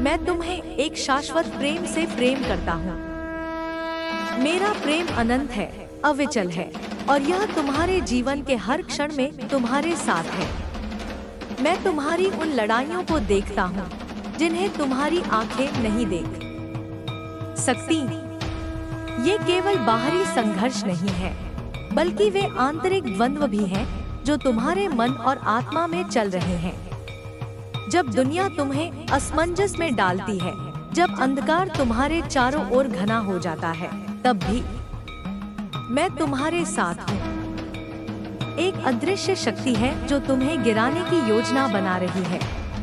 मैं तुम्हें एक शाश्वत प्रेम से प्रेम करता हूँ। मेरा प्रेम अनंत है, अविचल है, और यह तुम्हारे जीवन के हर क्षण में तुम्हारे साथ है। मैं तुम्हारी उन लड़ाइयों को देखता हूँ जिन्हें तुम्हारी आंखें नहीं देख सकती। ये केवल बाहरी संघर्ष नहीं है, बल्कि वे आंतरिक द्वंद्व भी हैं जो तुम्हारे मन और आत्मा में चल रहे हैं। जब दुनिया तुम्हें असमंजस में डालती है, जब अंधकार तुम्हारे चारों ओर घना हो जाता है, तब भी मैं तुम्हारे साथ हूँ। एक अदृश्य शक्ति है जो तुम्हें गिराने की योजना बना रही है,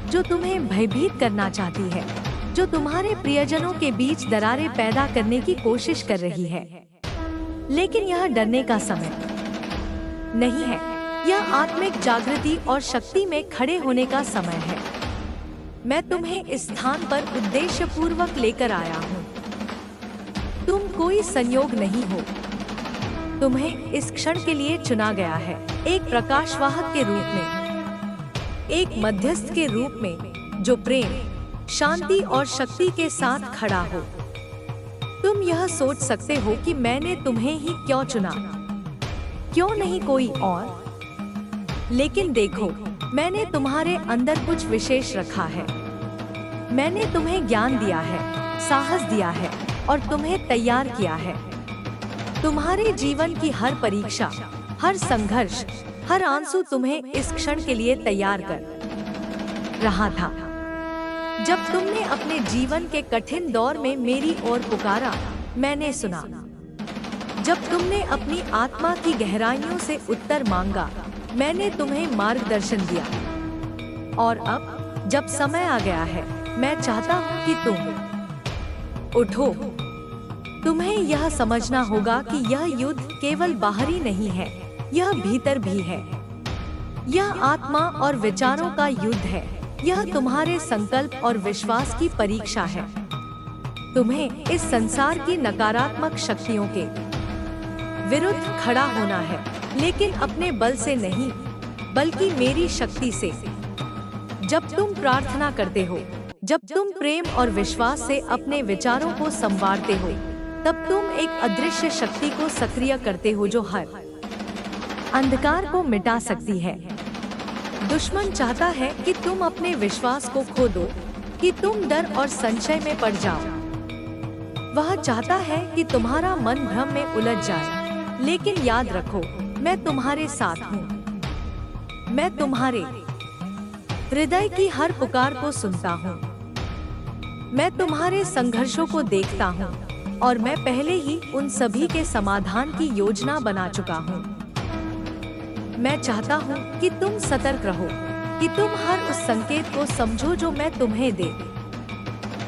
जो तुम्हें भयभीत करना चाहती है, जो तुम्हारे प्रियजनों के बीच दरारें पैदा करने की कोशिश कर रही है। लेकिन यह डरने का समय नहीं है, यह आत्मिक जागृति और शक्ति में खड़े होने का समय है। मैं तुम्हें इस स्थान पर उद्देश्यपूर्वक लेकर आया हूँ। तुम कोई संयोग नहीं हो, तुम्हें इस क्षण के लिए चुना गया है, एक प्रकाशवाहक के रूप में, एक मध्यस्थ के रूप में जो प्रेम, शांति और शक्ति के साथ खड़ा हो। तुम यह सोच सकते हो कि मैंने तुम्हें ही क्यों चुना, क्यों नहीं कोई और? लेकिन देखो, मैंने तुम्हारे अंदर कुछ विशेष रखा है। मैंने तुम्हें ज्ञान दिया है, साहस दिया है और तुम्हें तैयार किया है। तुम्हारे जीवन की हर परीक्षा, हर संघर्ष, हर आंसू तुम्हें इस क्षण के लिए तैयार कर रहा था। जब तुमने अपने जीवन के कठिन दौर में मेरी ओर पुकारा, मैंने सुना। जब तुमने अपनी आत्मा की गहराइयों से उत्तर मांगा, मैंने तुम्हें मार्गदर्शन दिया। और अब जब समय आ गया है, मैं चाहता हूँ कि तुम उठो। तुम्हें यह समझना होगा कि यह युद्ध केवल बाहरी नहीं है, यह भीतर भी है। यह आत्मा और विचारों का युद्ध है। यह तुम्हारे संकल्प और विश्वास की परीक्षा है। तुम्हें इस संसार की नकारात्मक शक्तियों के विरुद्ध खड़ा होना है, लेकिन अपने बल से नहीं, बल्कि मेरी शक्ति से। जब तुम प्रार्थना करते हो, जब तुम प्रेम और विश्वास से अपने विचारों को संवारते हो, तब तुम एक अदृश्य शक्ति को सक्रिय करते हो जो हर अंधकार को मिटा सकती है। दुश्मन चाहता है कि तुम अपने विश्वास को खो दो, कि तुम डर और संशय में पड़ जाओ। वह चाहता है कि तुम्हारा मन भ्रम में उलझ जाए। लेकिन याद रखो, मैं तुम्हारे साथ हूँ। मैं तुम्हारे हृदय की हर पुकार को सुनता हूँ। मैं तुम्हारे संघर्षों को देखता हूँ और मैं पहले ही उन सभी के समाधान की योजना बना चुका हूँ। मैं चाहता हूँ कि तुम सतर्क रहो, कि तुम हर उस संकेत को समझो जो मैं तुम्हें दे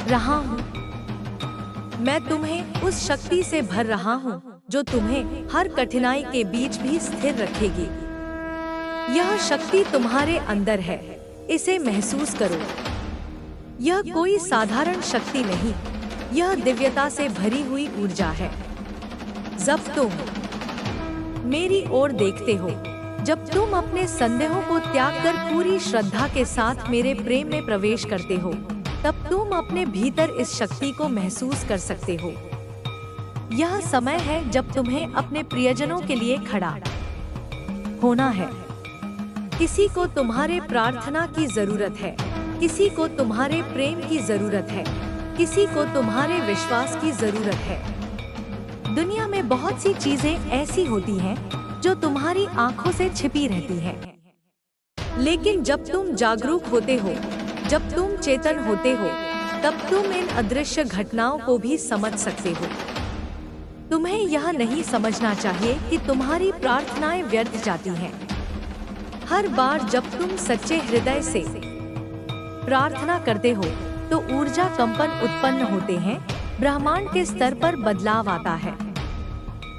रहा हूँ। मैं तुम्हें उस शक्ति से भर रहा हूँ जो तुम्हें हर कठिनाई के बीच भी स्थिर रखेगी। यह शक्ति तुम्हारे अंदर है, इसे महसूस करो। यह कोई साधारण शक्ति नहीं, यह दिव्यता से भरी हुई ऊर्जा है। जब तुम मेरी ओर देखते हो, जब तुम अपने संदेहों को त्याग कर पूरी श्रद्धा के साथ मेरे प्रेम में प्रवेश करते हो, तब तुम अपने भीतर इस शक्ति को महसूस कर सकते हो। यह समय है जब तुम्हें अपने प्रियजनों के लिए खड़ा होना है। किसी को तुम्हारे प्रार्थना की जरूरत है, किसी को तुम्हारे प्रेम की जरूरत है, किसी को तुम्हारे विश्वास की जरूरत है। दुनिया में बहुत सी चीजें ऐसी होती हैं जो तुम्हारी आंखों से छिपी रहती हैं। लेकिन जब तुम जागरूक होते हो, जब तुम चेतन होते हो, तब तुम इन अदृश्य घटनाओं को भी समझ सकते हो। तुम्हें यह नहीं समझना चाहिए कि तुम्हारी प्रार्थनाएं व्यर्थ जाती हैं। हर बार जब तुम सच्चे हृदय से प्रार्थना करते हो, तो ऊर्जा कंपन उत्पन्न होते हैं, ब्रह्मांड के स्तर पर बदलाव आता है।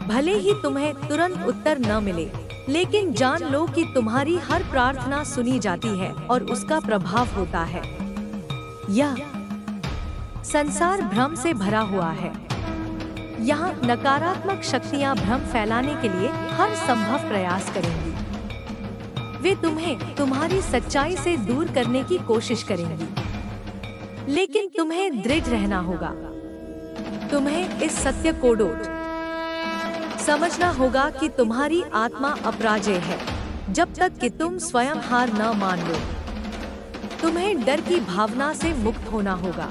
भले ही तुम्हें तुरंत उत्तर न मिले, लेकिन जान लो कि तुम्हारी हर प्रार्थना सुनी जाती है और उसका प्रभाव होता है। यह संसार भ्रम से भरा हुआ है। यहाँ नकारात्मक शक्तियाँ भ्रम फैलाने के लिए हर संभव प्रयास करेंगी। वे तुम्हें तुम्हारी सच्चाई से दूर करने की कोशिश करेंगी। लेकिन तुम्हें दृढ़ रहना होगा। तुम्हें इस सत्य को डोट समझना होगा कि तुम्हारी आत्मा अपराजय है जब तक कि तुम स्वयं हार न मान लो। तुम्हें डर की भावना से मुक्त होना होगा।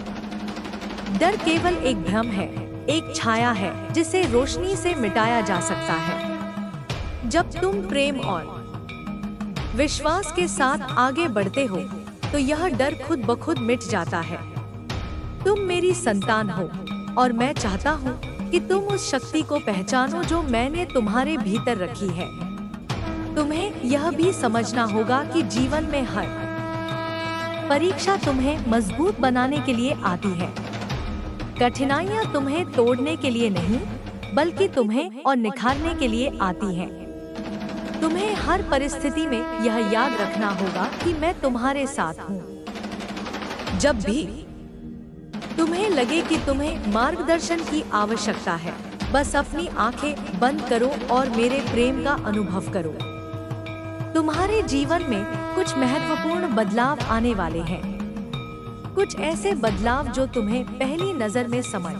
डर केवल एक भ्रम है, एक छाया है जिसे रोशनी से मिटाया जा सकता है। जब तुम प्रेम और विश्वास के साथ आगे बढ़ते हो तो यह डर खुद ब खुद मिट जाता है। तुम मेरी संतान हो और मैं चाहता हूँ कि तुम उस शक्ति को पहचानो जो मैंने तुम्हारे भीतर रखी है। तुम्हें यह भी समझना होगा कि जीवन में हर परीक्षा तुम्हें मजबूत बनाने के लिए आती है। कठिनाइयाँ तुम्हें तोड़ने के लिए नहीं, बल्कि तुम्हें और निखारने के लिए आती हैं। तुम्हें हर परिस्थिति में यह याद रखना होगा कि मैं तुम्हारे साथ हूँ। जब भी तुम्हें लगे कि तुम्हें मार्गदर्शन की आवश्यकता है, बस अपनी आंखें बंद करो और मेरे प्रेम का अनुभव करो। तुम्हारे जीवन में कुछ महत्वपूर्ण बदलाव आने वाले हैं। कुछ ऐसे बदलाव जो तुम्हें पहली नजर में समझ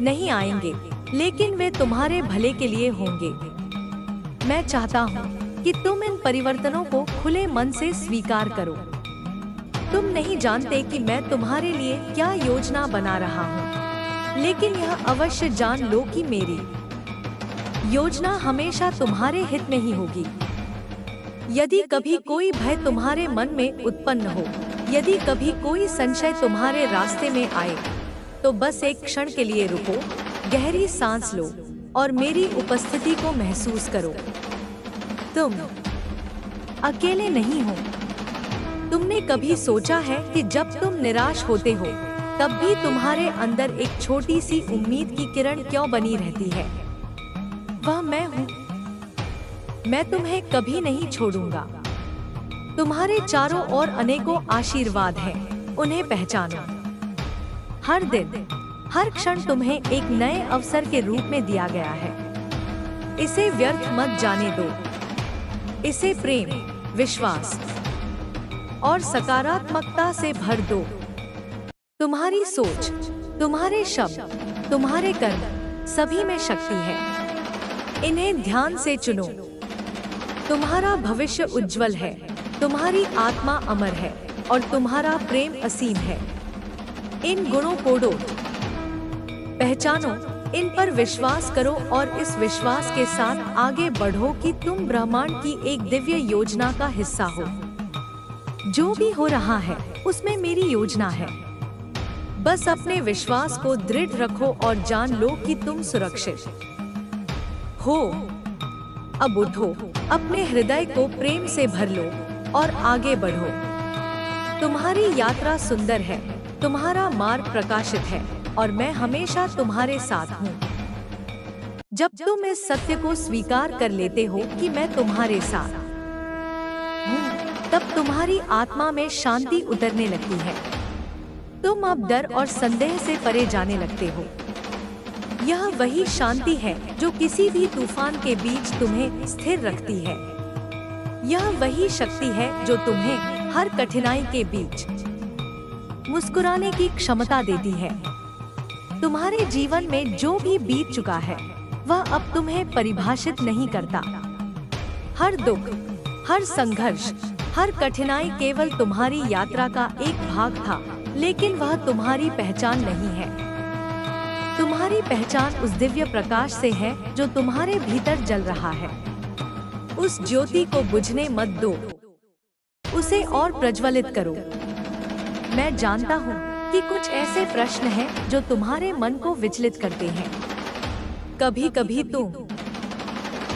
नहीं आएंगे, लेकिन वे तुम्हारे भले के लिए होंगे। मैं चाहता हूँ कि तुम इन परिवर्तनों को खुले मन से स्वीकार करो। तुम नहीं जानते कि मैं तुम्हारे लिए क्या योजना बना रहा हूँ, लेकिन यह अवश्य जान लो कि मेरी योजना हमेशा तुम्हारे हित में ही होगी। यदि कभी कोई भय तुम्हारे मन में उत्पन्न हो, यदि कभी कोई संशय तुम्हारे रास्ते में आए, तो बस एक क्षण के लिए रुको, गहरी सांस लो और मेरी उपस्थिति को महसूस करो। तुम अकेले नहीं हो। तुमने कभी सोचा है कि जब तुम निराश होते हो, तब भी तुम्हारे अंदर एक छोटी सी उम्मीद की किरण क्यों बनी रहती है? वह मैं हूँ। मैं तुम्हें कभी नहीं छोड़ूंगा। तुम्हारे चारों ओर अनेकों आशीर्वाद हैं, उन्हें पहचानो। हर दिन, हर क्षण तुम्हें एक नए अवसर के रूप में दिया गया है। इसे व्यर्थ मत जाने दो। इसे प्रेम, विश्वास और सकारात्मकता से भर दो। तुम्हारी सोच, तुम्हारे शब्द, तुम्हारे कर्म, सभी में शक्ति है। इन्हें ध्यान से चुनो। तुम्हारा भविष्य उज्जवल है, तुम्हारी आत्मा अमर है और तुम्हारा प्रेम असीम है। इन गुणों को पहचानो, इन पर विश्वास करो और इस विश्वास के साथ आगे बढ़ो कि तुम ब्रह्मांड की एक दिव्य योजना का हिस्सा हो। जो भी हो रहा है उसमें मेरी योजना है। बस अपने विश्वास को दृढ़ रखो और जान लो कि तुम सुरक्षित हो। अब उठो, अपने हृदय को प्रेम से भर लो और आगे बढ़ो। तुम्हारी यात्रा सुंदर है, तुम्हारा मार्ग प्रकाशित है और मैं हमेशा तुम्हारे साथ हूँ। जब तुम इस सत्य को स्वीकार कर लेते हो कि मैं तुम्हारे साथ हूँ, तब तुम्हारी आत्मा में शांति उतरने लगती है। तुम अब डर और संदेह से परे जाने लगते हो। यह वही शांति है जो किसी भी तूफान के बीच तुम्हें स्थिर रखती है। यह वही शक्ति है जो तुम्हें हर कठिनाई के बीच मुस्कुराने की क्षमता देती है। तुम्हारे जीवन में जो भी बीत चुका है, वह अब तुम्हें परिभाषित नहीं करता। हर दुख, हर संघर्ष, हर कठिनाई केवल तुम्हारी यात्रा का एक भाग था, लेकिन वह तुम्हारी पहचान नहीं है। तुम्हारी पहचान उस दिव्य प्रकाश से है जो तुम्हारे भीतर जल रहा है। उस ज्योति को बुझने मत दो, उसे और प्रज्वलित करो। मैं जानता हूँ कि कुछ ऐसे प्रश्न हैं जो तुम्हारे मन को विचलित करते हैं। कभी कभी तुम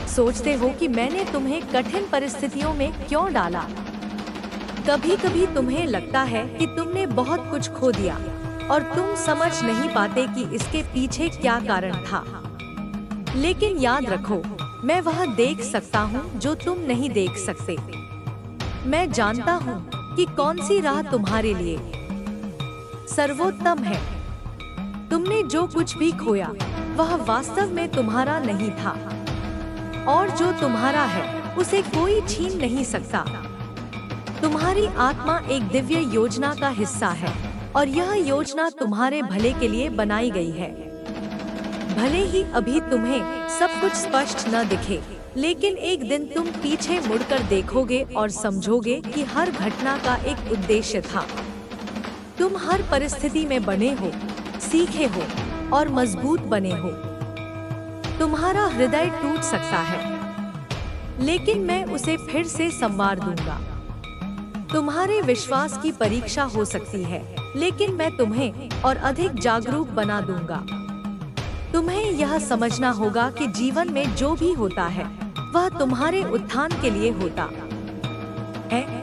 सोचते हो कि मैंने तुम्हें कठिन परिस्थितियों में क्यों डाला। कभी कभी तुम्हें लगता है कि तुमने बहुत कुछ खो दिया और तुम समझ नहीं पाते कि इसके पीछे क्या कारण था। लेकिन याद रखो, मैं वह देख सकता हूँ जो तुम नहीं देख सकते। मैं जानता हूँ कि कौन सी राह तुम्हारे लिए सर्वोत्तम है। तुमने जो कुछ भी खोया, वह वास्तव में तुम्हारा नहीं था, और जो तुम्हारा है उसे कोई छीन नहीं सकता। तुम्हारी आत्मा एक दिव्य योजना का हिस्सा है और यह योजना तुम्हारे भले के लिए बनाई गई है। भले ही अभी तुम्हें सब कुछ स्पष्ट न दिखे, लेकिन एक दिन तुम पीछे मुड़कर देखोगे और समझोगे कि हर घटना का एक उद्देश्य था। तुम हर परिस्थिति में बने हो, सीखे हो और मजबूत बने हो। तुम्हारा हृदय टूट सकता है, लेकिन मैं उसे फिर से संवार दूंगा। तुम्हारे विश्वास की परीक्षा हो सकती है, लेकिन मैं तुम्हें और अधिक जागरूक बना दूंगा। तुम्हें यह समझना होगा कि जीवन में जो भी होता है वह तुम्हारे उत्थान के लिए होता है।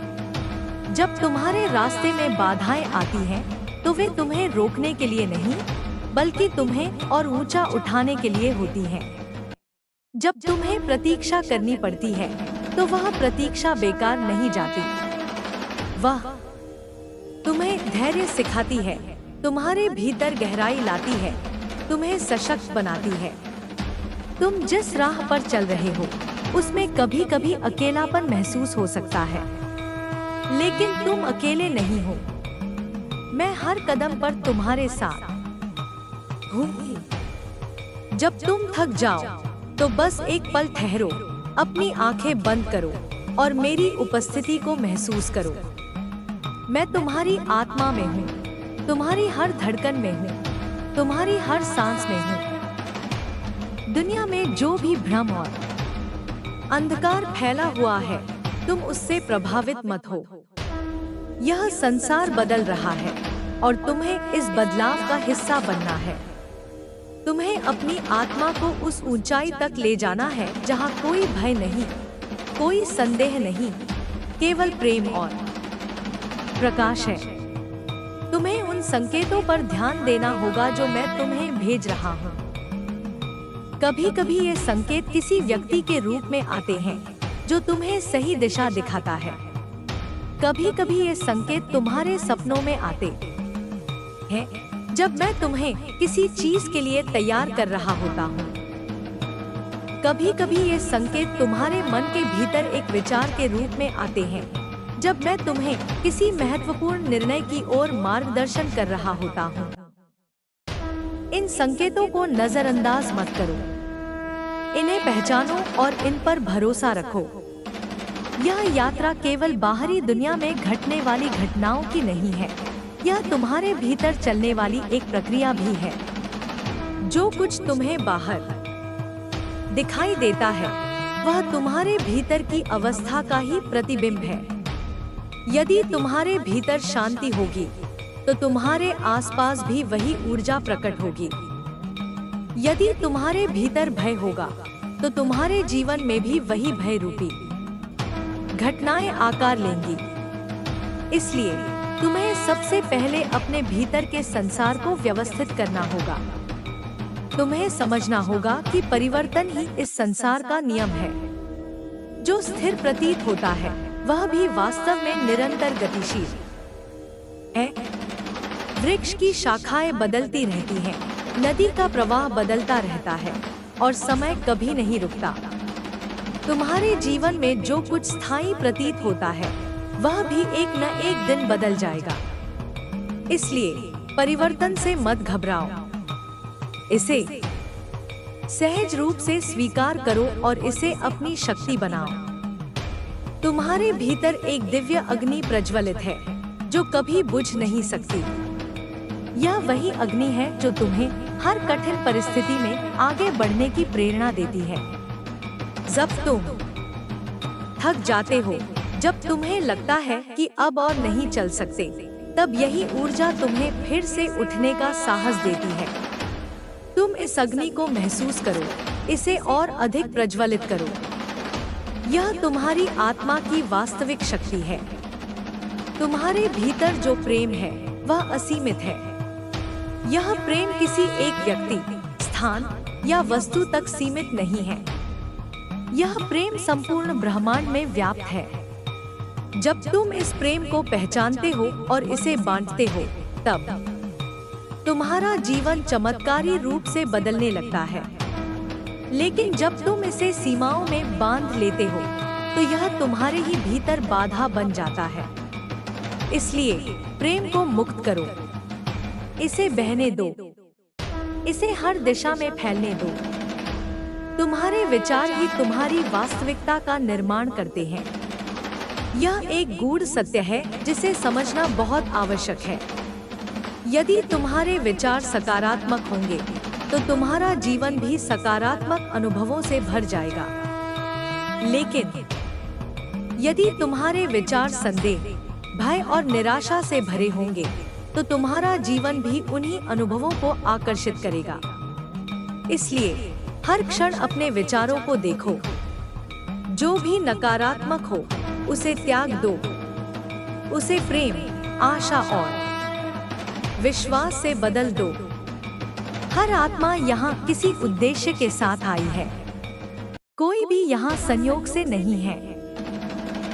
जब तुम्हारे रास्ते में बाधाएं आती हैं, तो वे तुम्हें रोकने के लिए नहीं, बल्कि तुम्हें और ऊंचा उठाने के लिए होती हैं। जब तुम्हें प्रतीक्षा करनी पड़ती है, तो वह प्रतीक्षा बेकार नहीं जाती। वह तुम्हें धैर्य सिखाती है, तुम्हारे भीतर गहराई लाती है, तुम्हें सशक्त बनाती है। तुम जिस राह पर चल रहे हो, उसमें कभी कभी अकेलापन महसूस हो सकता है, लेकिन तुम अकेले नहीं हो। मैं हर कदम पर तुम्हारे साथ हूँ। जब तुम थक जाओ, तो बस एक पल ठहरो, अपनी आंखें बंद करो और मेरी उपस्थिति को महसूस करो। मैं तुम्हारी आत्मा में हूँ, तुम्हारी हर धड़कन में हूँ, तुम्हारी हर सांस में हूँ। दुनिया में जो भी भ्रम और अंधकार फैला हुआ है, तुम उससे प्रभावित मत हो। यह संसार बदल रहा है और तुम्हें इस बदलाव का हिस्सा बनना है। तुम्हें अपनी आत्मा को उस ऊंचाई तक ले जाना है जहां कोई भय नहीं, कोई संदेह नहीं, केवल प्रेम और प्रकाश है। तुम्हें उन संकेतों पर ध्यान देना होगा जो मैं तुम्हें भेज रहा हूँ। कभी कभी ये संकेत किसी व्यक्ति के रूप में आते हैं जो तुम्हें सही दिशा दिखाता है। कभी कभी ये संकेत तुम्हारे सपनों में आते हैं, जब मैं तुम्हें किसी चीज के लिए तैयार कर रहा होता हूँ। कभी कभी ये संकेत तुम्हारे मन के भीतर एक विचार के रूप में आते हैं, जब मैं तुम्हें किसी महत्वपूर्ण निर्णय की ओर मार्गदर्शन कर रहा होता हूँ। इन संकेतों को नजरअंदाज मत करो, इन्हें पहचानो और इन पर भरोसा रखो। यह यात्रा केवल बाहरी दुनिया में घटने वाली घटनाओं की नहीं है, यह तुम्हारे भीतर चलने वाली एक प्रक्रिया भी है। जो कुछ तुम्हें बाहर दिखाई देता है, वह तुम्हारे भीतर की अवस्था का ही प्रतिबिंब है। यदि तुम्हारे भीतर शांति होगी, तो तुम्हारे आसपास भी वही ऊर्जा प्रकट होगी। यदि तुम्हारे भीतर भय होगा, तो तुम्हारे जीवन में भी वही भय रूपी घटनाएं आकार लेंगी। इसलिए तुम्हें सबसे पहले अपने भीतर के संसार को व्यवस्थित करना होगा। तुम्हें समझना होगा कि परिवर्तन ही इस संसार का नियम है। जो स्थिर प्रतीत होता है, वह भी वास्तव में निरंतर गतिशील है। वृक्ष की शाखाएं बदलती रहती हैं, नदी का प्रवाह बदलता रहता है और समय कभी नहीं रुकता। तुम्हारे जीवन में जो कुछ स्थायी प्रतीत होता है, वह भी एक न एक दिन बदल जाएगा। इसलिए परिवर्तन से मत घबराओ, इसे सहज रूप से स्वीकार करो और इसे अपनी शक्ति बनाओ। तुम्हारे भीतर एक दिव्य अग्नि प्रज्वलित है, जो कभी बुझ नहीं सकती। यह वही अग्नि है जो तुम्हें हर कठिन परिस्थिति में आगे बढ़ने की प्रेरणा देती है। जब तुम थक जाते हो, जब तुम्हें लगता है कि अब और नहीं चल सकते, तब यही ऊर्जा तुम्हें फिर से उठने का साहस देती है। तुम इस अग्नि को महसूस करो, इसे और अधिक प्रज्वलित करो। यह तुम्हारी आत्मा की वास्तविक शक्ति है। तुम्हारे भीतर जो प्रेम है, वह असीमित है। यह प्रेम किसी एक व्यक्ति, स्थान या वस्तु तक सीमित नहीं है। यह प्रेम संपूर्ण ब्रह्मांड में व्याप्त है। जब तुम इस प्रेम को पहचानते हो और इसे बांटते हो, तब तुम्हारा जीवन चमत्कारी रूप से बदलने लगता है। लेकिन जब तुम इसे सीमाओं में बांध लेते हो, तो यह तुम्हारे ही भीतर बाधा बन जाता है। इसलिए प्रेम को मुक्त करो, इसे बहने दो, इसे हर दिशा में फैलने दो। तुम्हारे विचार ही तुम्हारी वास्तविकता का निर्माण करते हैं। यह एक गूढ़ सत्य है जिसे समझना बहुत आवश्यक है। यदि तुम्हारे विचार सकारात्मक होंगे तो तुम्हारा जीवन भी सकारात्मक अनुभवों से भर जाएगा। लेकिन यदि तुम्हारे विचार संदेह, भय और निराशा से भरे होंगे तो तुम्हारा जीवन भी उन्हीं अनुभवों को आकर्षित करेगा। इसलिए हर क्षण अपने विचारों को देखो। जो भी नकारात्मक हो उसे त्याग दो, उसे प्रेम, आशा और विश्वास से बदल दो। हर आत्मा यहाँ किसी उद्देश्य के साथ आई है। कोई भी यहाँ संयोग से नहीं है।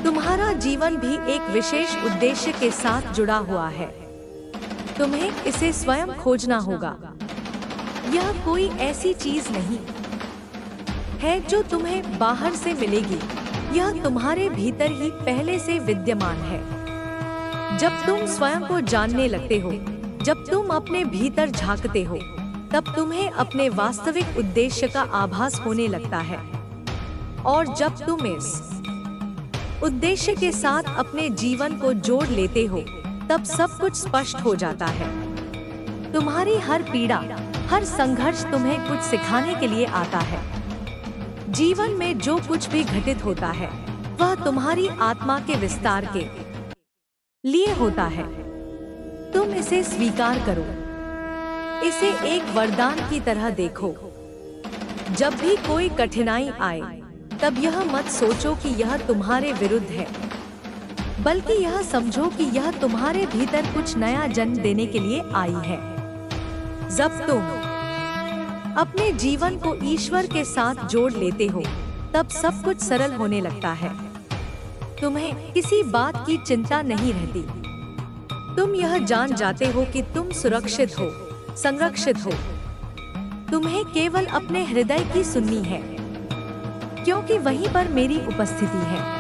तुम्हारा जीवन भी एक विशेष उद्देश्य के साथ जुड़ा हुआ है। तुम्हें इसे स्वयं खोजना होगा। यह कोई ऐसी चीज नहीं है जो तुम्हें बाहर से मिलेगी, यह तुम्हारे भीतर ही पहले से विद्यमान है। जब तुम स्वयं को जानने लगते हो, जब तुम अपने भीतर झांकते हो, तब तुम्हें अपने वास्तविक उद्देश्य का आभास होने लगता है। और जब तुम इस उद्देश्य के साथ अपने जीवन को जोड़ लेते हो, तब सब कुछ स्पष्ट हो जाता है। तुम्हारी हर पीड़ा, हर संघर्ष तुम्हें कुछ सिखाने के लिए आता है। जीवन में जो कुछ भी घटित होता है वह तुम्हारी आत्मा के विस्तार के लिए होता है। तुम इसे स्वीकार करो, इसे एक वरदान की तरह देखो। जब भी कोई कठिनाई आए तब यह मत सोचो कि यह तुम्हारे विरुद्ध है, बल्कि यह समझो कि यह तुम्हारे भीतर कुछ नया जन्म देने के लिए आई है। जब तुम अपने जीवन को ईश्वर के साथ जोड़ लेते हो, तब सब कुछ सरल होने लगता है। तुम्हें किसी बात की चिंता नहीं रहती। तुम यह जान जाते हो कि तुम सुरक्षित हो, संरक्षित हो। तुम्हें केवल अपने हृदय की सुननी है, क्योंकि वहीं पर मेरी उपस्थिति है।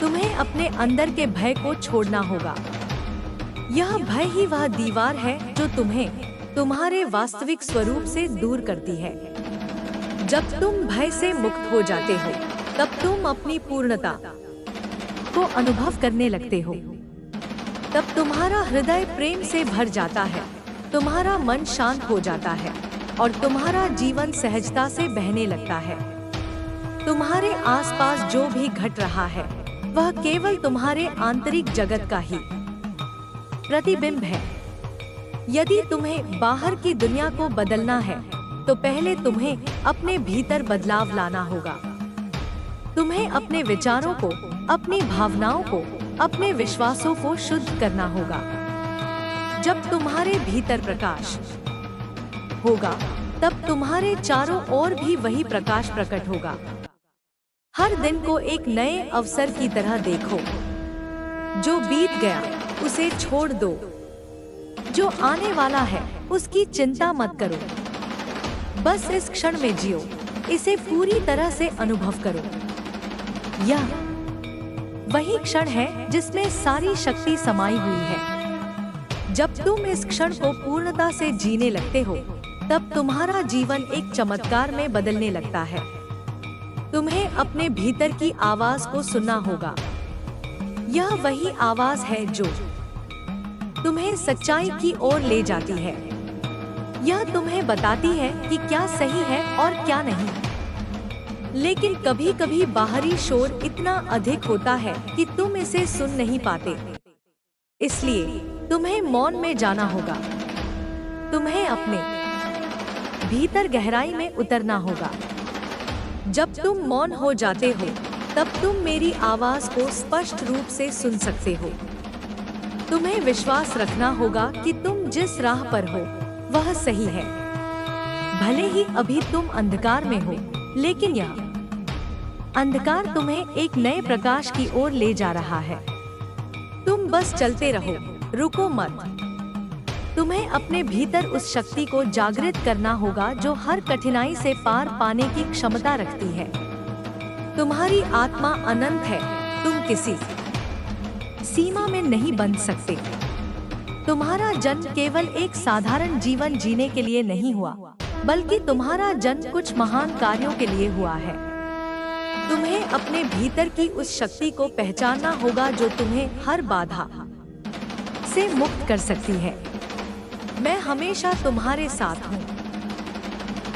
तुम्हें अपने अंदर के भय को छोड़ना होगा। यह भय ही वह दीवार है जो तुम्हें तुम्हारे वास्तविक स्वरूप से दूर करती है। जब तुम भय से मुक्त हो जाते हो, तब तुम अपनी पूर्णता को अनुभव करने लगते हो। तब तुम्हारा हृदय प्रेम से भर जाता है, तुम्हारा मन शांत हो जाता है और तुम्हारा जीवन सहजता से बहने लगता है। तुम्हारे आसपास जो भी घट रहा है वह केवल तुम्हारे आंतरिक जगत का ही प्रतिबिंब है। यदि तुम्हें बाहर की दुनिया को बदलना है तो पहले तुम्हें अपने भीतर बदलाव लाना होगा। तुम्हें अपने विचारों को, अपनी भावनाओं को, अपने विश्वासों को शुद्ध करना होगा। जब तुम्हारे भीतर प्रकाश होगा, तब तुम्हारे चारों ओर भी वही प्रकाश प्रकट होगा। हर दिन को एक नए अवसर की तरह देखो। जो बीत गया उसे छोड़ दो, जो आने वाला है उसकी चिंता मत करो। बस इस क्षण में जियो, इसे पूरी तरह से अनुभव करो। यह वही क्षण है जिसमें सारी शक्ति समाई हुई है। जब तुम इस क्षण को पूर्णता से जीने लगते हो, तब तुम्हारा जीवन एक चमत्कार में बदलने लगता है। तुम्हें अपने भीतर की आवाज को सुनना होगा। यह वही आवाज है जो तुम्हें सच्चाई की ओर ले जाती है। यह तुम्हें बताती है कि क्या सही है और क्या नहीं। लेकिन कभी कभी बाहरी शोर इतना अधिक होता है कि तुम इसे सुन नहीं पाते। इसलिए तुम्हें मौन में जाना होगा। तुम्हें अपने भीतर गहराई में उतरना होगा। जब तुम मौन हो जाते हो, तब तुम मेरी आवाज को स्पष्ट रूप से सुन सकते हो। तुम्हें विश्वास रखना होगा कि तुम जिस राह पर हो वह सही है। भले ही अभी तुम अंधकार में हो, लेकिन यह अंधकार तुम्हें एक नए प्रकाश की ओर ले जा रहा है। तुम बस चलते रहो, रुको मत। तुम्हें अपने भीतर उस शक्ति को जागृत करना होगा जो हर कठिनाई से पार पाने की क्षमता रखती है। तुम्हारी आत्मा अनंत है। तुम किसी सीमा में नहीं बंध सकते। तुम्हारा जन्म केवल एक साधारण जीवन जीने के लिए नहीं हुआ, बल्कि तुम्हारा जन्म कुछ महान कार्यों के लिए हुआ है। तुम्हें अपने भीतर की उस शक्ति को पहचानना होगा जो तुम्हें हर बाधा से मुक्त कर सकती है। मैं हमेशा तुम्हारे साथ हूँ।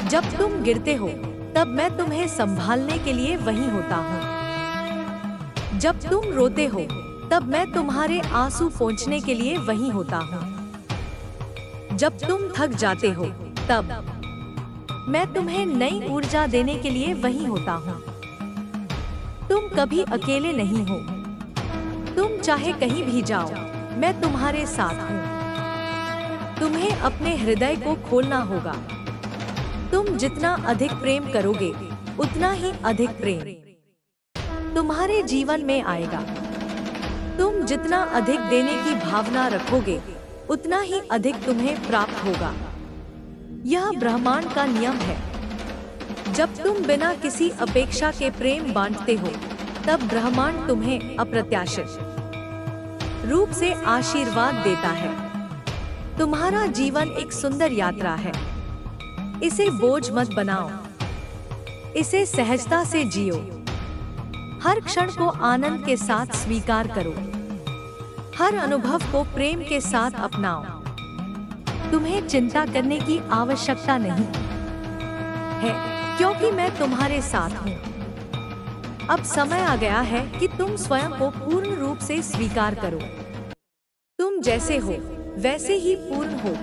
जब तुम गिरते हो तब मैं तुम्हें संभालने के लिए वहीं होता हूँ। जब तुम रोते हो तब मैं तुम्हारे आंसू पोंछने के लिए वहीं होता हूँ। जब तुम थक जाते हो तब मैं तुम्हें नई ऊर्जा देने के लिए वहीं होता हूँ। तुम कभी अकेले नहीं हो। तुम चाहे कहीं भी जाओ, मैं तुम्हारे साथ हूँ। तुम्हें अपने हृदय को खोलना होगा। तुम जितना अधिक प्रेम करोगे, उतना ही अधिक प्रेम तुम्हारे जीवन में आएगा। तुम जितना अधिक देने की भावना रखोगे, उतना ही अधिक तुम्हें प्राप्त होगा। यह ब्रह्मांड का नियम है। जब तुम बिना किसी अपेक्षा के प्रेम बांटते हो, तब ब्रह्मांड तुम्हें अप्रत्याशित रूप से आशीर्वाद देता है। तुम्हारा जीवन एक सुंदर यात्रा है। इसे बोझ मत बनाओ, इसे सहजता से जियो। हर क्षण को आनंद के साथ स्वीकार करो। हर अनुभव को प्रेम के साथ अपनाओ। तुम्हें चिंता करने की आवश्यकता नहीं है, क्योंकि मैं तुम्हारे साथ हूँ। अब समय आ गया है कि तुम स्वयं को पूर्ण रूप से स्वीकार करो। तुम जैसे हो वैसे ही पूर्ण हो।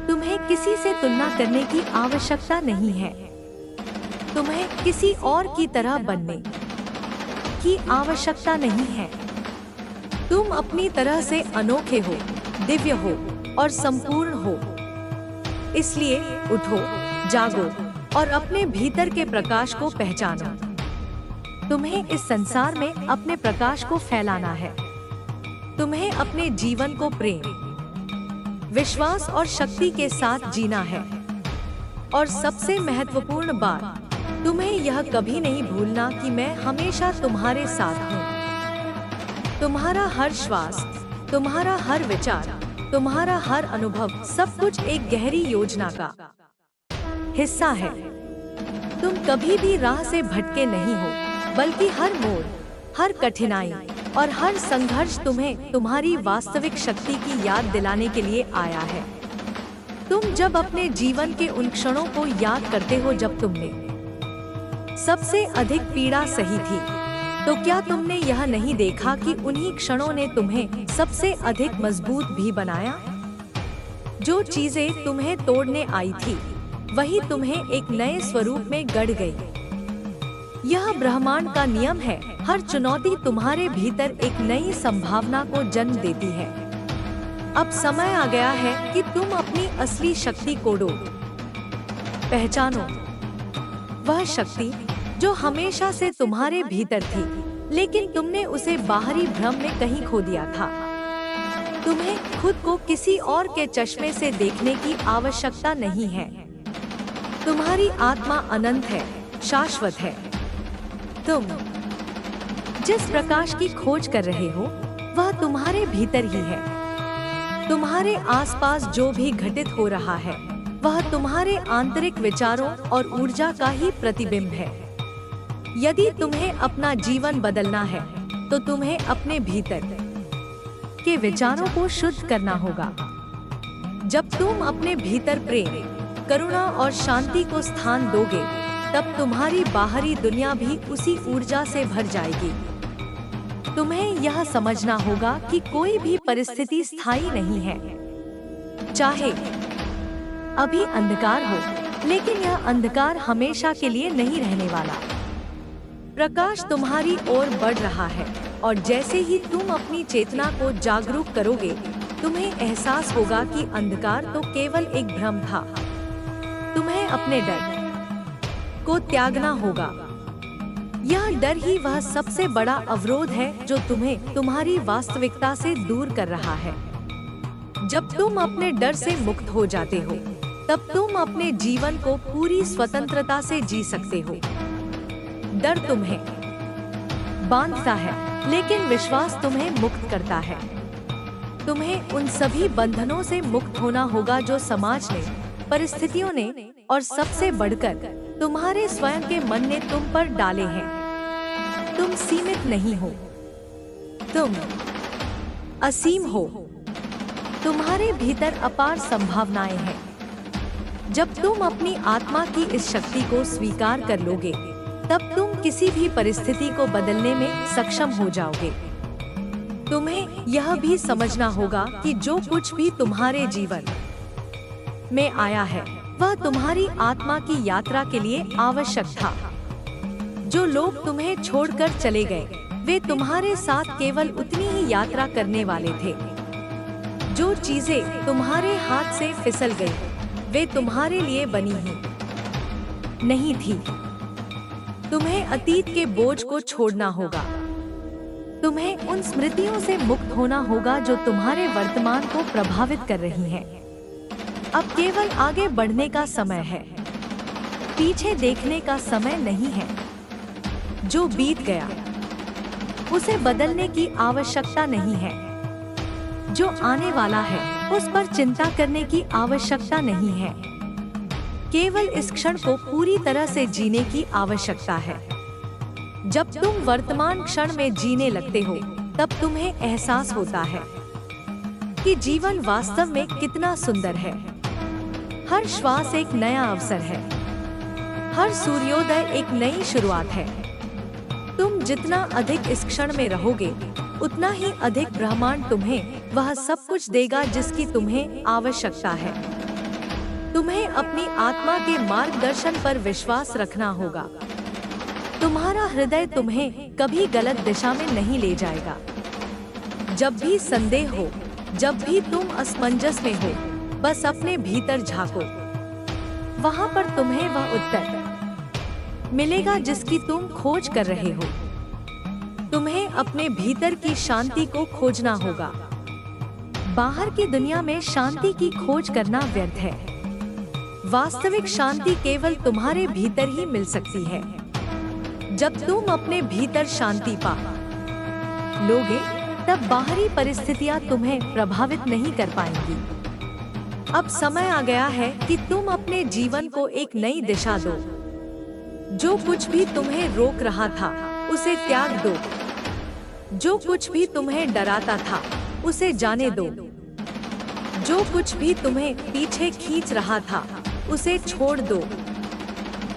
तुम्हें किसी से तुलना करने की आवश्यकता नहीं है। तुम्हें किसी और की तरह बनने की आवश्यकता नहीं है। तुम अपनी तरह से अनोखे हो, दिव्य हो और संपूर्ण हो। इसलिए उठो, जागो और अपने भीतर के प्रकाश को पहचानो। तुम्हें इस संसार में अपने प्रकाश को फैलाना है। तुम्हें अपने जीवन को प्रेम, विश्वास और शक्ति के साथ जीना है। और सबसे महत्वपूर्ण बात, तुम्हें यह कभी नहीं भूलना कि मैं हमेशा तुम्हारे साथ हूँ। तुम्हारा हर श्वास, तुम्हारा हर विचार, तुम्हारा हर अनुभव, सब कुछ एक गहरी योजना का हिस्सा है। तुम कभी भी राह से भटके नहीं हो, बल्कि हर मोड़, हर कठिनाई और हर संघर्ष तुम्हें तुम्हारी वास्तविक शक्ति की याद दिलाने के लिए आया है। तुम जब अपने जीवन के उन क्षणों को याद करते हो जब तुमने सबसे अधिक पीड़ा सही थी, तो क्या तुमने यह नहीं देखा कि उन्हीं क्षणों ने तुम्हें सबसे अधिक मजबूत भी बनाया? जो चीजें तुम्हें तोड़ने आई थी, वही तुम्हें एक नए स्वरूप में गढ़ गई। यह ब्रह्मांड का नियम है। हर चुनौती तुम्हारे भीतर एक नई संभावना को जन्म देती है। अब समय आ गया है कि तुम अपनी असली शक्ति को पहचानो। वह शक्ति जो हमेशा से तुम्हारे भीतर थी, लेकिन तुमने उसे बाहरी भ्रम में कहीं खो दिया था। तुम्हें खुद को किसी और के चश्मे से देखने की आवश्यकता नहीं है। तुम्हारी आत्मा अनंत है, शाश्वत है। तुम जिस प्रकाश की खोज कर रहे हो, वह तुम्हारे भीतर ही है। तुम्हारे आसपास जो भी घटित हो रहा है, वह तुम्हारे आंतरिक विचारों और ऊर्जा का ही प्रतिबिंब है। यदि तुम्हें अपना जीवन बदलना है, तो तुम्हें अपने भीतर के विचारों को शुद्ध करना होगा। जब तुम अपने भीतर प्रेम, करुणा और शांति को स्थान दोगे, तब तुम्हारी बाहरी दुनिया भी उसी ऊर्जा से भर जाएगी। तुम्हें यह समझना होगा कि कोई भी परिस्थिति स्थायी नहीं है। चाहे अभी अंधकार हो, लेकिन यह अंधकार हमेशा के लिए नहीं रहने वाला। प्रकाश तुम्हारी ओर बढ़ रहा है, और जैसे ही तुम अपनी चेतना को जागरूक करोगे, तुम्हें एहसास होगा कि अंधकार तो केवल एक भ्रम था। तुम्हें अपने डर को त्यागना होगा। यह डर ही वह सबसे बड़ा अवरोध है जो तुम्हें तुम्हारी वास्तविकता से दूर कर रहा है। जब तुम अपने डर से मुक्त हो जाते हो, तब तुम अपने जीवन को पूरी स्वतंत्रता से जी सकते हो। डर तुम्हें बांधता है, लेकिन विश्वास तुम्हें मुक्त करता है। तुम्हें उन सभी बंधनों से मुक्त होना होगा जो समाज ने, परिस्थितियों ने और सबसे बढ़कर तुम्हारे स्वयं के मन ने तुम पर डाले हैं। तुम सीमित नहीं हो, तुम असीम हो। तुम्हारे भीतर अपार संभावनाएं हैं। जब तुम अपनी आत्मा की इस शक्ति को स्वीकार कर लोगे, तब तुम किसी भी परिस्थिति को बदलने में सक्षम हो जाओगे। तुम्हें यह भी समझना होगा कि जो कुछ भी तुम्हारे जीवन में आया है, वह तुम्हारी आत्मा की यात्रा के लिए आवश्यक था। जो लोग तुम्हें छोड़कर चले गए, वे तुम्हारे साथ केवल उतनी ही यात्रा करने वाले थे। जो चीजें तुम्हारे हाथ से फिसल गई, वे तुम्हारे लिए बनी ही नहीं थी। तुम्हें अतीत के बोझ को छोड़ना होगा। तुम्हें उन स्मृतियों से मुक्त होना होगा जो तुम्हारे वर्तमान को प्रभावित कर रही हैं। अब केवल आगे बढ़ने का समय है, पीछे देखने का समय नहीं है। जो बीत गया, उसे बदलने की आवश्यकता नहीं है। जो आने वाला है, उस पर चिंता करने की आवश्यकता नहीं है। केवल इस क्षण को पूरी तरह से जीने की आवश्यकता है। जब तुम वर्तमान क्षण में जीने लगते हो, तब तुम्हें एहसास होता है कि जीवन वास्तव में कितना सुंदर है। हर श्वास एक नया अवसर है, हर सूर्योदय एक नई शुरुआत है। तुम जितना अधिक इस क्षण में रहोगे, उतना ही अधिक ब्रह्मांड तुम्हें वह सब कुछ देगा जिसकी तुम्हें आवश्यकता है। तुम्हें अपनी आत्मा के मार्गदर्शन पर विश्वास रखना होगा। तुम्हारा हृदय तुम्हें कभी गलत दिशा में नहीं ले जाएगा। जब भी संदेह हो, जब भी तुम असमंजस में हो, बस अपने भीतर झांको। वहां पर तुम्हें वह उत्तर मिलेगा जिसकी तुम खोज कर रहे हो। तुम्हें अपने भीतर की शांति को खोजना होगा। बाहर की दुनिया में शांति की खोज करना व्यर्थ है। वास्तविक शांति केवल तुम्हारे भीतर ही मिल सकती है। जब तुम अपने भीतर शांति पा लोगे, तब बाहरी परिस्थितियां तुम्हें प्रभावित नहीं कर पाएंगी। अब समय आ गया है कि तुम अपने जीवन को एक नई दिशा दो। जो कुछ भी तुम्हें रोक रहा था, उसे त्याग दो। जो कुछ भी तुम्हें डराता था, उसे जाने दो। जो कुछ भी तुम्हें पीछे खींच रहा था, उसे छोड़ दो।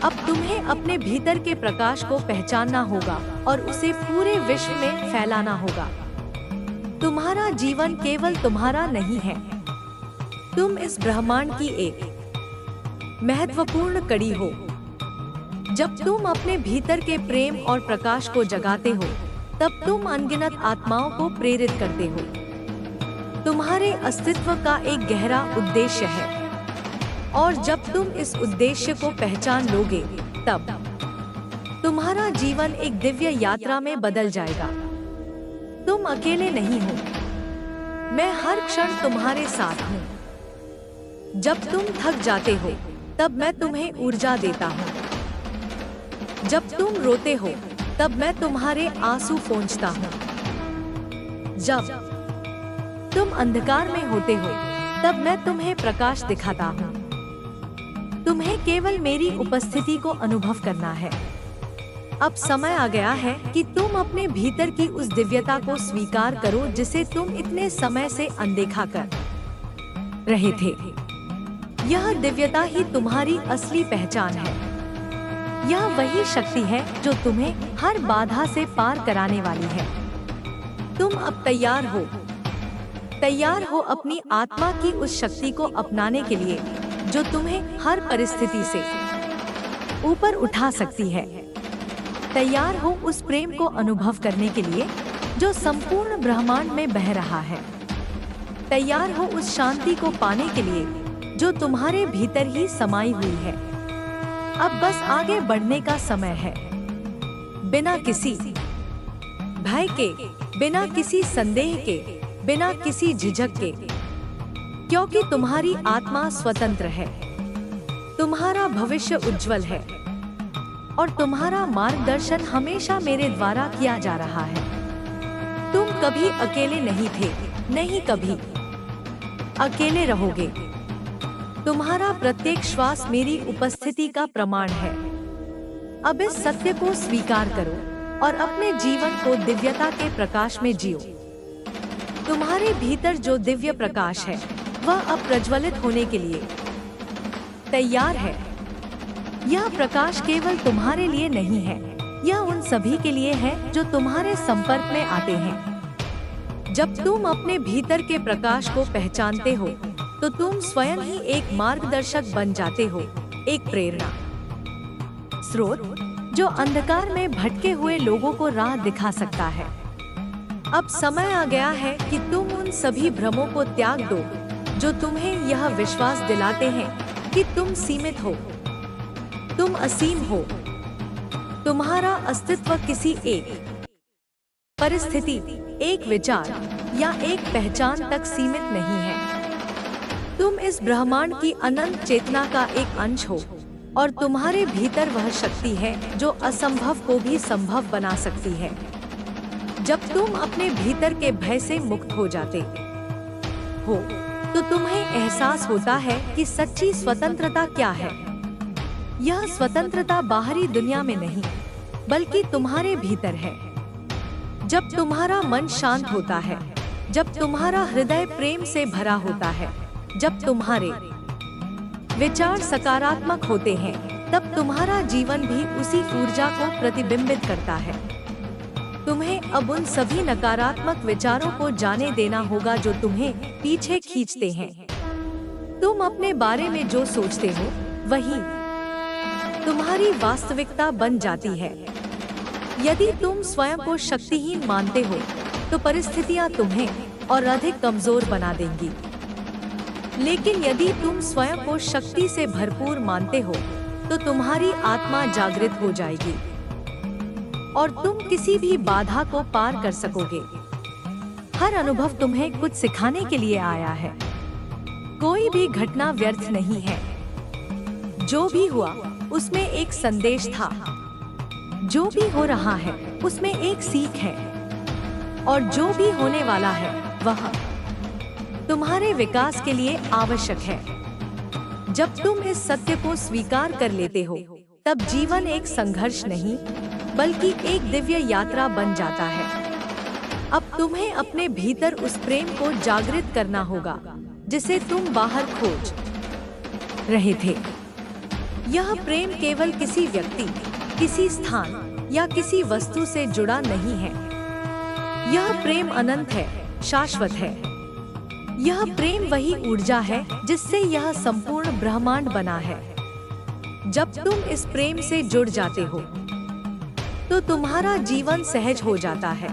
अब तुम्हें अपने भीतर के प्रकाश को पहचानना होगा और उसे पूरे विश्व में फैलाना होगा। तुम्हारा जीवन केवल तुम्हारा नहीं है। तुम इस ब्रह्मांड की एक महत्वपूर्ण कड़ी हो। जब तुम अपने भीतर के प्रेम और प्रकाश को जगाते हो, तब तुम अनगिनत आत्माओं को प्रेरित करते हो। तुम्हारे अस्तित्व का एक गहरा उद्देश्य है, और जब तुम इस उद्देश्य को पहचान लोगे, तब तुम्हारा जीवन एक दिव्य यात्रा में बदल जाएगा। तुम अकेले नहीं हो। मैं हर क्षण तुम्हारे साथ हूँ। जब तुम थक जाते हो, तब मैं तुम्हें ऊर्जा देता हूँ। जब तुम रोते हो, तब मैं तुम्हारे आंसू पोंछता हूँ। जब तुम अंधकार में होते हो, तब मैं तुम्हें प्रकाश दिखाता हूँ। तुम्हें केवल मेरी उपस्थिति को अनुभव करना है। अब समय आ गया है कि तुम अपने भीतर की उस दिव्यता को स्वीकार करो जिसे तुम इतने समय से अनदेखा कर रहे थे। यह दिव्यता ही तुम्हारी असली पहचान है। यह वही शक्ति है जो तुम्हें हर बाधा से पार कराने वाली है। तुम अब तैयार हो। तैयार हो अपनी आत्मा की उस शक्ति को अपनाने के लिए जो तुम्हें हर परिस्थिति से ऊपर उठा सकती है। तैयार हो उस प्रेम को अनुभव करने के लिए जो संपूर्ण ब्रह्मांड में बह रहा है। तैयार हो उस शांति को पाने के लिए जो तुम्हारे भीतर ही समाई हुई है। अब बस आगे बढ़ने का समय है, बिना किसी भय के, बिना किसी संदेह के, बिना किसी झिझक के, क्योंकि तुम्हारी आत्मा स्वतंत्र है। तुम्हारा भविष्य उज्जवल है और तुम्हारा मार्गदर्शन हमेशा मेरे द्वारा किया जा रहा है। तुम कभी अकेले नहीं थे, नहीं कभी अकेले रहोगे। तुम्हारा प्रत्येक श्वास मेरी उपस्थिति का प्रमाण है। अब इस सत्य को स्वीकार करो और अपने जीवन को दिव्यता के प्रकाश में जियो। तुम्हारे भीतर जो दिव्य प्रकाश है वह अब प्रज्वलित होने के लिए तैयार है। यह प्रकाश केवल तुम्हारे लिए नहीं है, यह उन सभी के लिए है जो तुम्हारे संपर्क में आते हैं। जब तुम अपने भीतर के प्रकाश को पहचानते हो तो तुम स्वयं ही एक मार्गदर्शक बन जाते हो, एक प्रेरणा स्रोत जो अंधकार में भटके हुए लोगों को राह दिखा सकता है। अब समय आ गया है कि तुम उन सभी भ्रमों को त्याग दो जो तुम्हें यह विश्वास दिलाते हैं कि तुम सीमित हो, तुम असीम हो। तुम्हारा अस्तित्व किसी एक परिस्थिति, एक विचार या एक पहचान तक सीमित नहीं है। तुम इस ब्रह्मांड की अनंत चेतना का एक अंश हो और तुम्हारे भीतर वह शक्ति है जो असंभव को भी संभव बना सकती है। जब तुम अपने भीतर के भय से मुक्त हो जाते हो तो तुम्हें एहसास होता है कि सच्ची स्वतंत्रता क्या है। यह स्वतंत्रता बाहरी दुनिया में नहीं बल्कि तुम्हारे भीतर है। जब तुम्हारा मन शांत होता है, जब तुम्हारा हृदय प्रेम से भरा होता है, जब तुम्हारे विचार सकारात्मक होते हैं, तब तुम्हारा जीवन भी उसी ऊर्जा को प्रतिबिंबित करता है। तुम्हें अब उन सभी नकारात्मक विचारों को जाने देना होगा जो तुम्हें पीछे खींचते हैं। तुम अपने बारे में जो सोचते हो वही तुम्हारी वास्तविकता बन जाती है। यदि तुम स्वयं को शक्तिहीन मानते हो तो परिस्थितियां तुम्हें और अधिक कमजोर बना देंगी। लेकिन यदि तुम स्वयं को शक्ति से भरपूर मानते हो तो तुम्हारी आत्मा जागृत हो जाएगी और तुम किसी भी बाधा को पार कर सकोगे। हर अनुभव तुम्हें कुछ सिखाने के लिए आया है। कोई भी घटना व्यर्थ नहीं है। जो भी हुआ उसमें एक संदेश था। जो भी हो रहा है उसमें एक सीख है और जो भी होने वाला है वह तुम्हारे विकास के लिए आवश्यक है। जब तुम इस सत्य को स्वीकार कर लेते हो तब जीवन एक संघर्ष नहीं बल्कि एक दिव्य यात्रा बन जाता है। अब तुम्हें अपने भीतर उस प्रेम को जागृत करना होगा जिसे तुम बाहर खोज रहे थे। यह प्रेम केवल किसी व्यक्ति, किसी स्थान या किसी वस्तु से जुड़ा नहीं है। यह प्रेम अनंत है, शाश्वत है। यह प्रेम वही ऊर्जा है जिससे यह संपूर्ण ब्रह्मांड बना है। जब तुम इस प्रेम से जुड़ जाते हो तो तुम्हारा जीवन सहज हो जाता है।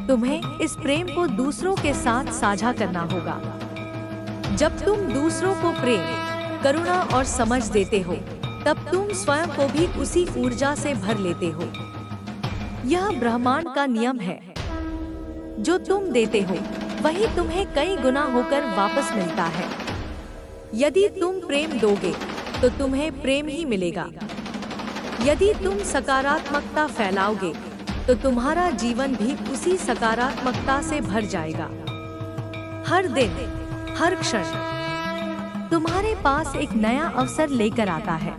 तुम्हें इस प्रेम को दूसरों के साथ साझा करना होगा। जब तुम दूसरों को प्रेम, करुणा और समझ देते हो तब तुम स्वयं को भी उसी ऊर्जा से भर लेते हो। यह ब्रह्मांड का नियम है। जो तुम देते हो वही तुम्हें कई गुना होकर वापस मिलता है। यदि तुम प्रेम दोगे तो तुम्हें प्रेम ही मिलेगा। यदि तुम सकारात्मकता फैलाओगे तो तुम्हारा जीवन भी उसी सकारात्मकता से भर जाएगा। हर दिन, हर क्षण तुम्हारे पास एक नया अवसर लेकर आता है।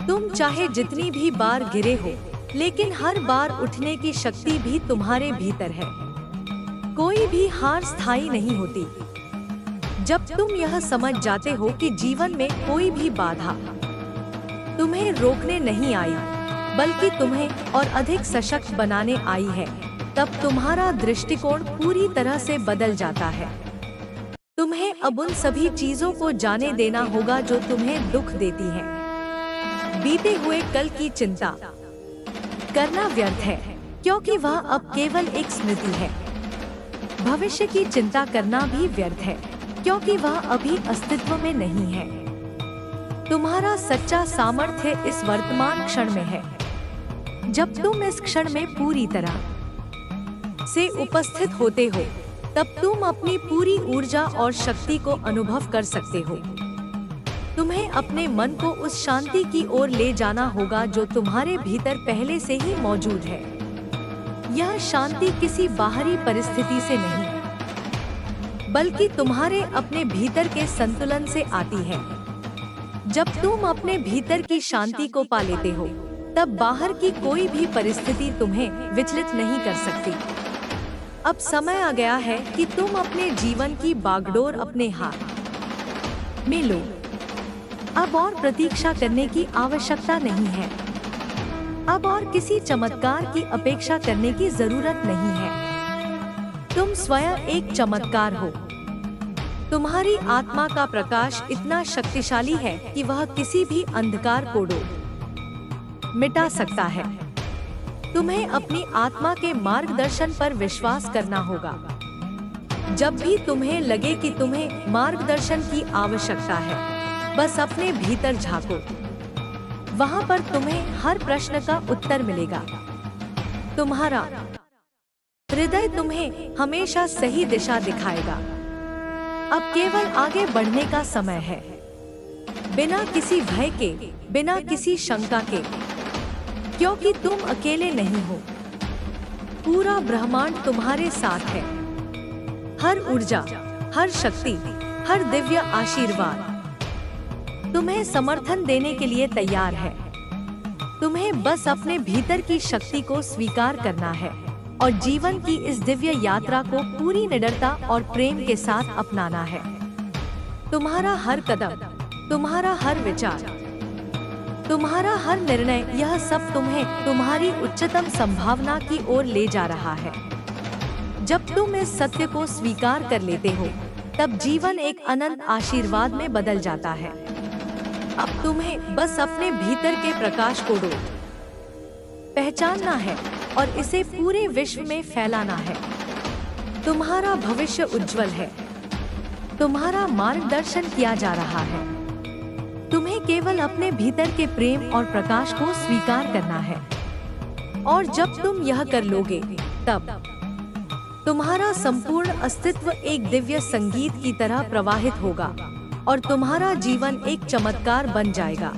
तुम चाहे जितनी भी बार गिरे हो, लेकिन हर बार उठने की शक्ति भी तुम्हारे भीतर है। कोई भी हार स्थायी नहीं होती। जब तुम यह समझ जाते हो कि जीवन में कोई भी बाधा तुम्हें रोकने नहीं आई, बल्कि तुम्हें और अधिक सशक्त बनाने आई है, तब तुम्हारा दृष्टिकोण पूरी तरह से बदल जाता है। तुम्हें अब उन सभी चीजों को जाने देना होगा जो तुम्हें दुख देती हैं। बीते हुए कल की चिंता करना व्यर्थ है, क्योंकि वह अब केवल एक स्मृति है। भविष्य की चिंता करना भी व्यर्थ है, क्योंकि वह अभी अस्तित्व में नहीं है। तुम्हारा सच्चा सामर्थ्य इस वर्तमान क्षण में है। जब तुम इस क्षण में पूरी तरह से उपस्थित होते हो, तब तुम अपनी पूरी ऊर्जा और शक्ति को अनुभव कर सकते हो। तुम्हें अपने मन को उस शांति की ओर ले जाना होगा जो तुम्हारे भीतर पहले से ही मौजूद है। यह शांति किसी बाहरी परिस्थिति से नहीं, बल्कि तुम्हारे अपने भीतर के संतुलन से आती है। जब तुम अपने भीतर की शांति को पा लेते हो, तब बाहर की कोई भी परिस्थिति तुम्हें विचलित नहीं कर सकती। अब समय आ गया है कि तुम अपने जीवन की बागडोर अपने हाथ में लो। अब और प्रतीक्षा करने की आवश्यकता नहीं है। अब और किसी चमत्कार की अपेक्षा करने की जरूरत नहीं है। तुम स्वयं एक चमत्कार हो। तुम्हारी आत्मा का प्रकाश इतना शक्तिशाली है कि वह किसी भी अंधकार को मिटा सकता है। तुम्हें अपनी आत्मा के मार्गदर्शन पर विश्वास करना होगा। जब भी तुम्हें लगे कि तुम्हें मार्गदर्शन की आवश्यकता है, बस अपने भीतर झांको। वहां पर तुम्हें हर प्रश्न का उत्तर मिलेगा। तुम्हारा हृदय तुम्हें हमेशा सही दिशा दिखाएगा। अब केवल आगे बढ़ने का समय है, बिना किसी भय के, बिना किसी शंका के, क्योंकि तुम अकेले नहीं हो। पूरा ब्रह्मांड तुम्हारे साथ है। हर ऊर्जा, हर शक्ति, हर दिव्य आशीर्वाद तुम्हें समर्थन देने के लिए तैयार है। तुम्हें बस अपने भीतर की शक्ति को स्वीकार करना है और जीवन की इस दिव्य यात्रा को पूरी निडरता और प्रेम के साथ अपनाना है। तुम्हारा हर कदम, तुम्हारा हर विचार, तुम्हारा हर निर्णय, यह सब तुम्हें तुम्हारी उच्चतम संभावना की ओर ले जा रहा है। जब तुम इस सत्य को स्वीकार कर लेते हो, तब जीवन एक अनंत आशीर्वाद में बदल जाता है। अब तुम्हें बस अपने भीतर के प्रकाश को पहचानना है और इसे पूरे विश्व में फैलाना है। तुम्हारा भविष्य उज्जवल है। तुम्हारा मार्गदर्शन किया जा रहा है। तुम्हें केवल अपने भीतर के प्रेम और प्रकाश को स्वीकार करना है। और जब तुम यह कर लोगे, तब तुम्हारा संपूर्ण अस्तित्व एक दिव्य संगीत की तरह प्रवाहित होगा और तुम्हारा जीवन एक चमत्कार बन जाएगा।